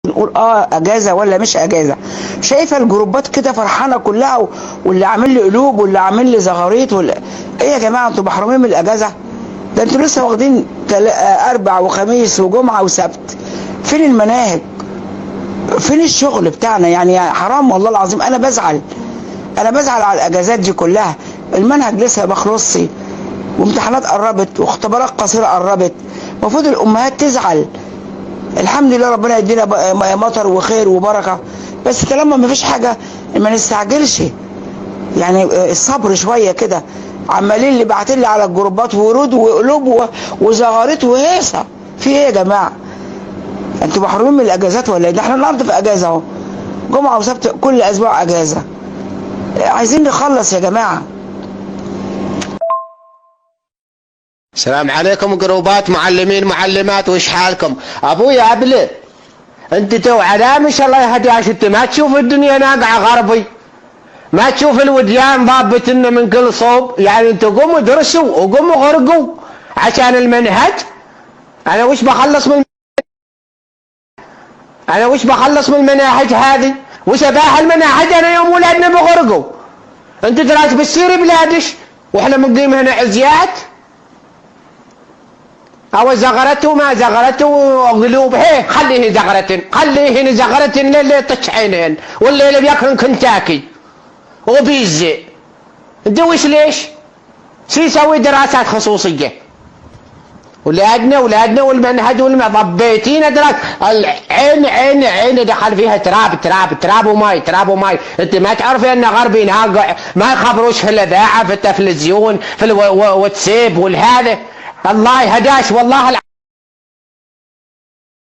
نقول اجازه ولا مش اجازه. شايفه الجروبات كده فرحانه كلها واللي عامل لي قلوب واللي عامل لي زغاريت ايه يا جماعه، انتوا محرومين من الاجازه؟ ده انتوا لسه واخدين اربع وخميس وجمعه وسبت. فين المناهج؟ فين الشغل بتاعنا؟ يعني حرام والله العظيم. انا بزعل على الاجازات دي كلها. المنهج لسه ما خلصش وامتحانات قربت واختبارات قصيره قربت. المفروض الامهات تزعل. الحمد لله ربنا يدينا مطر وخير وبركه، بس طالما ما فيش حاجه ما نستعجلش. يعني الصبر شويه كده. عمالين اللي باعتين لي على الجروبات ورود وقلوب وزغاريت وهيصه. في ايه يا جماعه؟ انتوا محرومين من الاجازات ولا ايه؟ ده احنا النهارده في اجازه اهو، جمعه وسبت كل اسبوع اجازه. عايزين نخلص يا جماعه. السلام عليكم جروبات معلمين معلمات، وش حالكم؟ ابويا ابله انت تو علام ان شاء الله يهديك. انت ما تشوف الدنيا ناقعه غربي، ما تشوف الوديان ضابتنا من كل صوب. يعني انتوا قوموا درسوا وقوموا غرقوا عشان المنهج. انا وش بخلص من المناهج هذه؟ وش اباح المناهج انا يوم ولادنا بغرقوا؟ انتوا تراك بتصير بلادش واحنا مقيم هنا عزيات. او زغرته ما زغرته قلوب. هي خليه زغرتن للي يطش عينين والليله بياكل كنتاكي وبيزي. ندوش ليش؟ يسوي دراسات خصوصيه. ولادنا والمنهج ضبيتين ادراك. العين دخل فيها تراب وماي. انت ما تعرفي ان غربي ناقع؟ ما يخبروش في الاذاعه في التلفزيون في الواتساب والهذا. الله يهداش والله